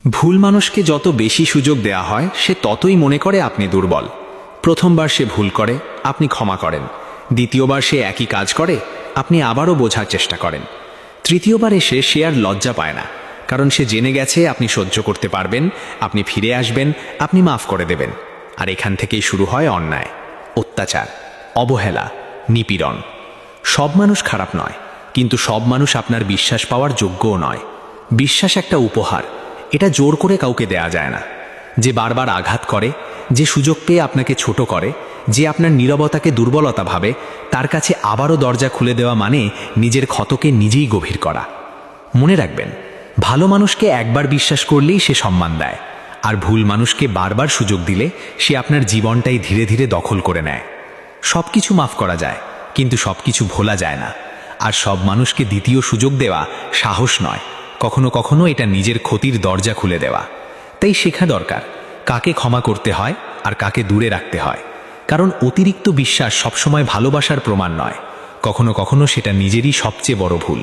ভুল মানুষকে যত বেশি সুযোগ দেয়া হয় সে ততই মনে করে আপনি দুর্বল। প্রথমবার সে ভুল করে, আপনি ক্ষমা করেন। দ্বিতীয়বার সে একই কাজ করে, আপনি আবারও বোঝার চেষ্টা করেন। তৃতীয়বার এসে সে আর লজ্জা পায় না, কারণ সে জেনে গেছে আপনি সহ্য করতে পারবেন, আপনি ফিরে আসবেন, আপনি মাফ করে দেবেন। আর এখান থেকেই শুরু হয় অন্যায়, অত্যাচার, অবহেলা, নিপীড়ন। সব মানুষ খারাপ নয়, কিন্তু সব মানুষ আপনার বিশ্বাস পাওয়ার যোগ্যও নয়। বিশ্বাস একটা উপহার, এটা জোর করে কাউকে দেয়া যায় না। যে বারবার আঘাত করে, যে সুযোগ পেয়ে আপনাকে ছোট করে, যে আপনার নীরবতাকে দুর্বলতা ভাবে, তার কাছে আবারও দরজা খুলে দেওয়া মানে নিজের ক্ষতকে নিজেই গভীর করা। মনে রাখবেন, ভালো মানুষকে একবার বিশ্বাস করলেই সে সম্মান দেয়, আর ভুল মানুষকে বারবার সুযোগ দিলে সে আপনার জীবনটাই ধীরে ধীরে দখল করে নেয়। সব কিছু মাফ করা যায়, কিন্তু সব কিছু ভোলা যায় না। আর সব মানুষকে দ্বিতীয় সুযোগ দেওয়া সাহস নয়, কখনো কখনো এটা নিজের ক্ষতির দরজা খুলে দেওয়া। তাই শেখা দরকার কাকে ক্ষমা করতে হয় আর কাকে দূরে রাখতে হয়। কারণ অতিরিক্ত বিশ্বাস সবসময় ভালোবাসার প্রমাণ নয়, কখনো কখনো সেটা নিজেরই সবচেয়ে বড় ভুল।